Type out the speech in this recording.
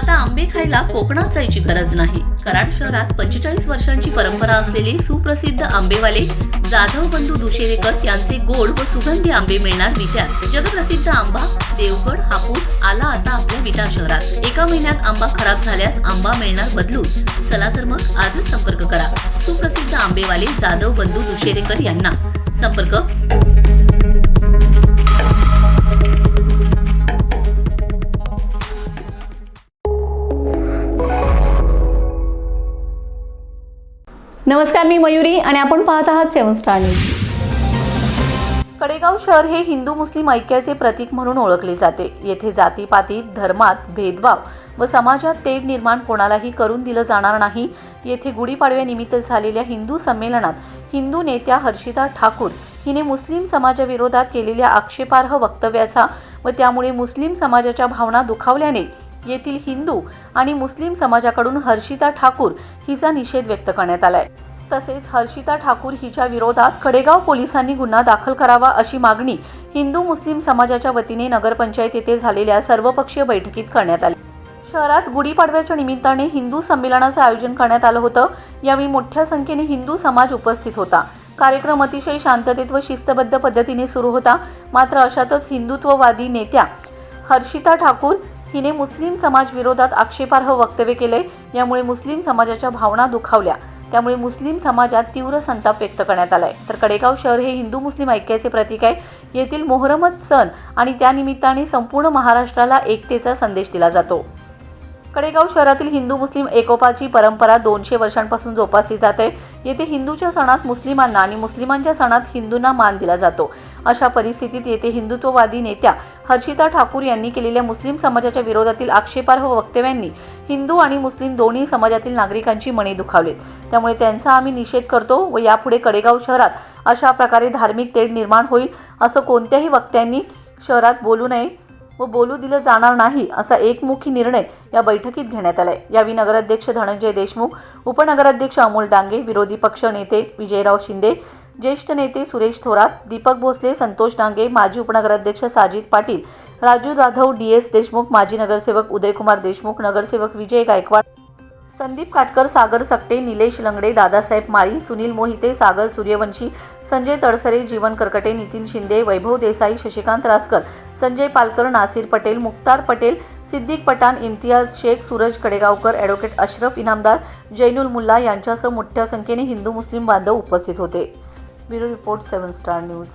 आता आंबे खायला कोकणात जायची गरज नाही। कराड शहरात 45 वर्षांची परंपरा असलेले सुप्रसिद्ध आंबेवाले जाधव बंधू दुशेरेकर यांचे गोड व सुगंधी आंबे मिळणार विट्यात। जगप्रसिद्ध आंबा देवगड हापूस आला आता आपल्या विटा शहरात। एका महिन्यात आंबा खराब झाल्यास आंबा मिळणार बदलून। चला तर मग आजच संपर्क करा सुप्रसिद्ध आंबेवाले जाधव बंधू दुशेरेकर यांना। संपर्क नमस्कार, मी मयुरी आणि आपण पाहत आहात 7 स्टार न्यूज। कडेगाव शहर हे हिंदू मुस्लिम ऐक्याचे प्रतीक म्हणून ओळखले जाते। येथे जातीपाती धर्मात भेदभाव व समाजात तेढ निर्माण कोणालाही करून दिलं जाणार नाही। येथे गुढीपाडव्यानिमित्त झालेल्या हिंदू संमेलनात हिंदू नेत्या हर्षिता ठाकूर हिने मुस्लिम समाजाविरोधात केलेल्या आक्षेपार्ह वक्तव्याचा व त्यामुळे मुस्लिम समाजाच्या भावना दुखावल्याने येथील हिंदू आणि मुस्लिम समाजाकडून हर्षिता ठाकूर हिचा निषेध व्यक्त करण्यात आलाय। तसेच हर्षिता ठाकूर हिच्या विरोधात कडेगाव पोलिसांनी गुन्हा दाखल करावा अशी मागणी हिंदू मुस्लिम समाजाच्या वतीने नगरपंचायत येथे झालेल्या सर्वपक्षीय बैठकीत करण्यात आली। शहरात गुढीपाडव्याच्या निमित्ताने हिंदू संमेलनाचे आयोजन करण्यात आलं होतं। यावेळी मोठ्या संख्येने हिंदू समाज उपस्थित होता। कार्यक्रम अतिशय शांततेत व शिस्तबद्ध पद्धतीने सुरू होता। मात्र अशातच हिंदुत्ववादी नेत्या हर्षिता ठाकूर हिने मुस्लिम समाज विरोधात आक्षेपार्ह वक्तव्य केले। यामुळे मुस्लिम समाजाच्या भावना दुखावल्या। त्यामुळे मुस्लिम समाजात तीव्र संताप व्यक्त करण्यात आलाय। तर कडेगाव शहर हे हिंदू मुस्लिम ऐक्याचे प्रतीक आहे। येथील मोहरमच सण आणि त्यानिमित्ताने संपूर्ण महाराष्ट्राला एकतेचा संदेश दिला जातो। कडेगाव शहरातील हिंदू मुस्लिम एकोपाची परंपरा 200 वर्षांपासून जोपासली जाते। येथे हिंदूच्या सणात मुस्लिमांना आणि मुस्लिमांच्या सणात हिंदूंना मान दिला जातो। अशा परिस्थितीत येथे हिंदुत्ववादी नेत्या हर्षिता ठाकूर यांनी केलेल्या मुस्लिम समाजाच्या विरोधातील आक्षेपार्ह वक्तव्यांनी हिंदू आणि मुस्लिम दोन्ही समाजातील नागरिकांची मने दुखावलीत। त्यामुळे त्यांचा आम्ही निषेध करतो व यापुढे कडेगाव शहरात अशा प्रकारे धार्मिक तेढ निर्माण होईल असं कोणत्याही वक्त्यांनी शहरात बोलू नये व बोलू दिलं जाणार नाही असा एकमुखी निर्णय या बैठकीत घेण्यात आलाय। यावेळी नगराध्यक्ष धनंजय देशमुख, उपनगराध्यक्ष अमोल डांगे, विरोधी पक्ष नेते विजयराव शिंदे, ज्येष्ठ नेते सुरेश थोरात, दीपक भोसले, संतोष डांगे, माजी उपनगराध्यक्ष साजिद पाटील, राजू जाधव, DS देशमुख, माजी नगरसेवक उदयकुमार देशमुख, नगरसेवक विजय गायकवाड, संदीप काटकर, सागर सकटे, निलेश लंगडे, दादासाहेब माळी, सुनील मोहिते, सागर सूर्यवंशी, संजय तडसरे, जीवन करकटे, नितीन शिंदे, वैभव देसाई, शशिकांत रासकर, संजय पालकर, नासिर पटेल, मुक्तार पटेल, सिद्दीक पठाण, इम्तियाज शेख, सूरज कडेगावकर, ॲडव्होकेट अशरफ इनामदार, जैनुल मुल्ला यांच्यासह मोठ्या संख्येने हिंदू मुस्लिम बांधव उपस्थित होते। Bureau report 7 star news.